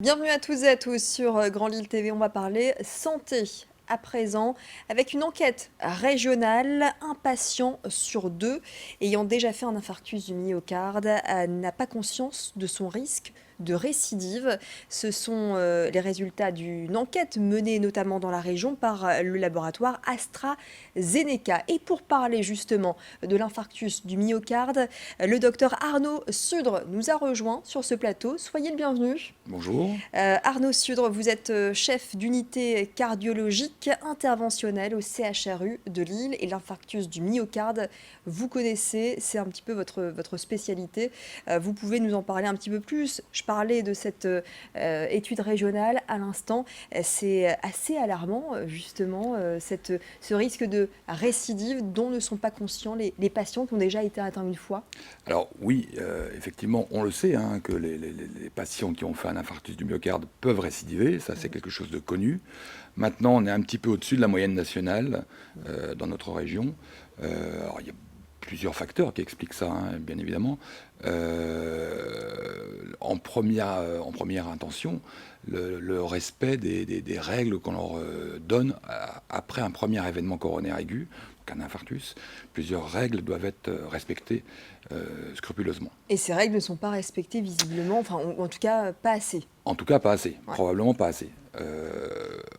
Bienvenue à tous et à tous sur Grand Lille TV. On va parler santé à présent avec une enquête régionale. Un patient sur deux ayant déjà fait un infarctus du myocarde n'a pas conscience de son risque de récidive. Ce sont les résultats d'une enquête menée notamment dans la région par le laboratoire AstraZeneca. Et pour parler justement de l'infarctus du myocarde, le docteur Arnaud Sudre nous a rejoint sur ce plateau. Soyez le bienvenu. Bonjour. Arnaud Sudre, vous êtes chef d'unité cardiologique interventionnelle au CHRU de Lille et l'infarctus du myocarde, vous connaissez, c'est un petit peu votre spécialité. Vous pouvez nous en parler un petit peu plus. Je parlais de cette étude régionale à l'instant. C'est assez alarmant, justement, ce risque de récidive dont ne sont pas conscients les patients qui ont déjà été atteints une fois. Alors oui, effectivement, on le sait, hein, que les patients qui ont fait un infarctus du myocarde peuvent récidiver, ça c'est quelque chose de connu. Maintenant, on est un petit peu au-dessus de la moyenne nationale dans notre région. Alors il y a plusieurs facteurs qui expliquent ça, hein, bien évidemment. En première intention, le respect des règles qu'on leur donne après un premier événement coronaire aigu, donc un infarctus. Plusieurs règles doivent être respectées scrupuleusement. Et ces règles ne sont pas respectées visiblement, enfin en tout cas pas assez. En tout cas, pas assez, Ouais. probablement pas assez.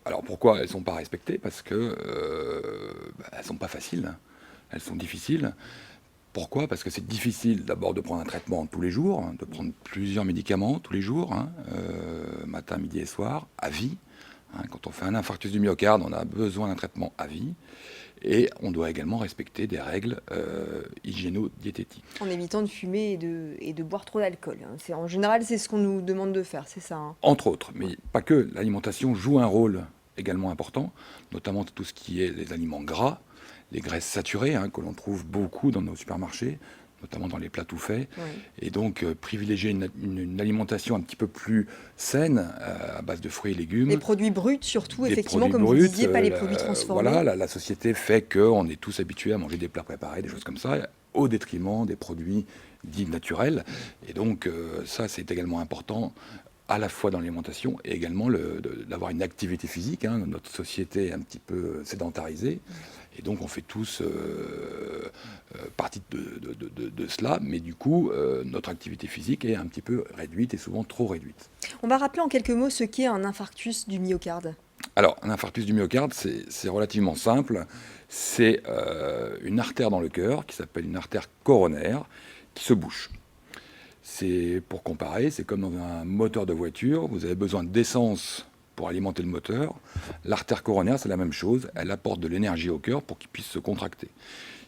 Alors pourquoi elles ne sont pas respectées? Parce que elles ne sont pas faciles, elles sont difficiles. Pourquoi? Parce que c'est difficile d'abord de prendre un traitement tous les jours, hein, de prendre plusieurs médicaments tous les jours, hein, matin, midi et soir, à vie. Hein. Quand on fait un infarctus du myocarde, on a besoin d'un traitement à vie. Et on doit également respecter des règles hygiéno-diététiques. En évitant de fumer et de boire trop d'alcool, hein. En général, c'est ce qu'on nous demande de faire, c'est ça, hein. Entre autres, mais pas que. L'alimentation joue un rôle également important, notamment tout ce qui est les aliments gras, les graisses saturées, hein, que l'on trouve beaucoup dans nos supermarchés, notamment dans les plats tout faits. Oui. Et donc, privilégier une alimentation un petit peu plus saine, à base de fruits et légumes. Les produits bruts surtout, Des effectivement, produits comme vous bruts, disiez, pas les produits transformés. voilà, la société fait qu'on est tous habitués à manger des plats préparés, des choses comme ça, au détriment des produits dits naturels. Et donc, ça, c'est également important, à la fois dans l'alimentation et également d'avoir une activité physique, hein. Notre société est un petit peu sédentarisée. Et donc, on fait tous partie de cela, mais du coup, notre activité physique est un petit peu réduite et souvent trop réduite. On va rappeler en quelques mots ce qu'est un infarctus du myocarde. Alors, un infarctus du myocarde, c'est relativement simple. C'est une artère dans le cœur qui s'appelle une artère coronaire qui se bouche. C'est, pour comparer, c'est comme dans un moteur de voiture. Vous avez besoin d'essence pour alimenter le moteur. L'artère coronaire, c'est la même chose. Elle apporte de l'énergie au cœur pour qu'il puisse se contracter.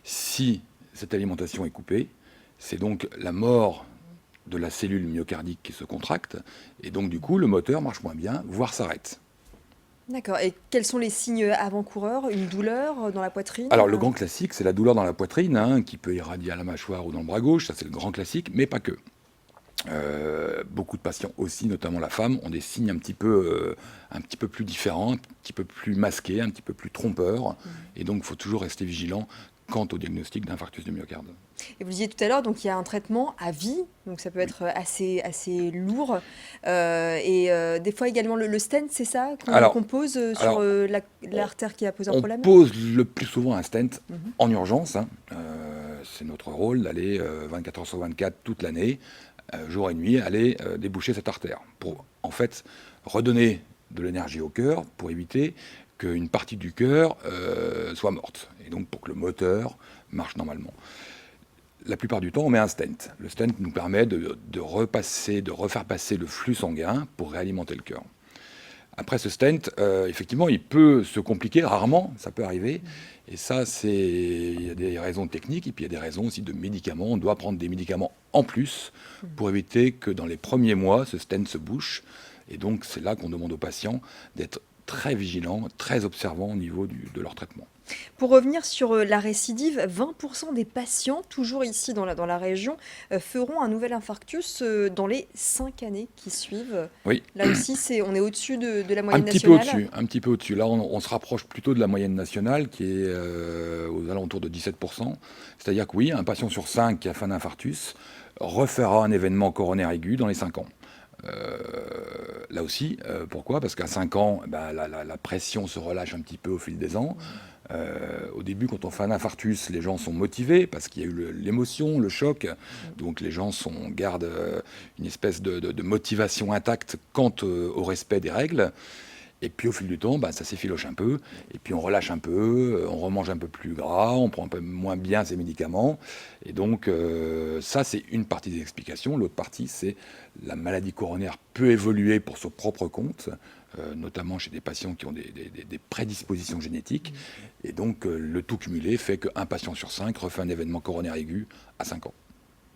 Si cette alimentation est coupée, c'est donc la mort de la cellule myocardique qui se contracte. Et donc, du coup, le moteur marche moins bien, voire s'arrête. D'accord. Et quels sont les signes avant-coureurs? Une douleur dans la poitrine? Alors, le grand classique, c'est la douleur dans la poitrine, hein, qui peut irradier à la mâchoire ou dans le bras gauche. Ça, c'est le grand classique, mais pas que. Beaucoup de patients aussi, notamment la femme, ont des signes un petit peu plus différents, un petit peu plus masqués, un petit peu plus trompeurs. Et donc, il faut toujours rester vigilant quant au diagnostic d'infarctus du myocarde. Et vous disiez tout à l'heure, donc il y a un traitement à vie, donc ça peut Oui. être assez lourd. Des fois également le stent, c'est ça Alors, qu'on pose sur alors, l'artère qui a posé un on problème? pose le plus souvent un stent Mhm. en urgence, hein. C'est notre rôle d'aller 24 heures sur 24 toute l'année, jour et nuit, aller déboucher cette artère pour en fait redonner de l'énergie au cœur pour éviter qu'une partie du cœur soit morte et donc pour que le moteur marche normalement. La plupart du temps, on met un stent. Le stent nous permet de refaire passer le flux sanguin pour réalimenter le cœur. Après ce stent, effectivement, il peut se compliquer, rarement, ça peut arriver. Et ça, il y a des raisons techniques et puis il y a des raisons aussi de médicaments. On doit prendre des médicaments en plus pour éviter que dans les premiers mois, ce stent se bouche. Et donc, c'est là qu'on demande aux patients d'être très vigilants, très observants au niveau de leur traitement. Pour revenir sur la récidive, 20% des patients, toujours ici dans la région, feront un nouvel infarctus dans les 5 années qui suivent. Oui. Là aussi, on est au-dessus de la Un moyenne petit peu nationale. au-dessus, un petit peu au-dessus. Là, on se rapproche plutôt de la moyenne nationale qui est aux alentours de 17%. C'est-à-dire que oui, un patient sur 5 qui a fait un infarctus refera un événement coronaire aigu dans les 5 ans. Là aussi, pourquoi? Parce qu'à 5 ans, bah, la pression se relâche un petit peu au fil des ans. Au début, quand on fait un infarctus, les gens sont motivés parce qu'il y a eu l'émotion, le choc. Donc les gens gardent une espèce de motivation intacte quant au respect des règles. Et puis au fil du temps, bah, ça s'effiloche un peu, et puis on relâche un peu, on remange un peu plus gras, on prend un peu moins bien ses médicaments. Et donc ça, c'est une partie des explications. L'autre partie, c'est la maladie coronaire peut évoluer pour son propre compte, notamment chez des patients qui ont des prédispositions génétiques. Et donc le tout cumulé fait qu'un patient sur 5 refait un événement coronaire aigu à 5 ans.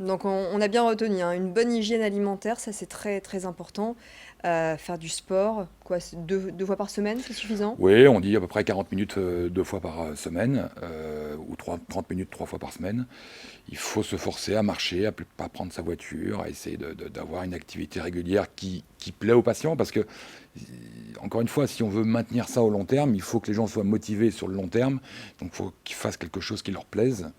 Donc on a bien retenu, hein, une bonne hygiène alimentaire, ça c'est très très important. Faire du sport, quoi, c'est deux fois par semaine, c'est suffisant? Oui, on dit à peu près 40 minutes 2 fois par semaine, ou 30 minutes 3 fois par semaine. Il faut se forcer à marcher, à ne pas prendre sa voiture, à essayer d'avoir une activité régulière qui plaît aux patients, parce que, encore une fois, si on veut maintenir ça au long terme, il faut que les gens soient motivés sur le long terme, donc il faut qu'ils fassent quelque chose qui leur plaise,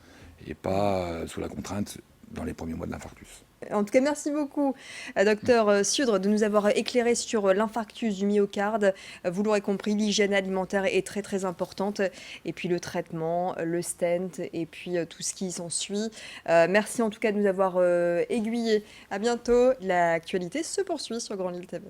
et pas sous la contrainte dans les premiers mois de l'infarctus. En tout cas, merci beaucoup, docteur Sudre, de nous avoir éclairé sur l'infarctus du myocarde. Vous l'aurez compris, l'hygiène alimentaire est très très importante. Et puis le traitement, le stent, et puis tout ce qui s'ensuit. Merci en tout cas de nous avoir aiguillés. À bientôt. L'actualité se poursuit sur Grand Lille TV.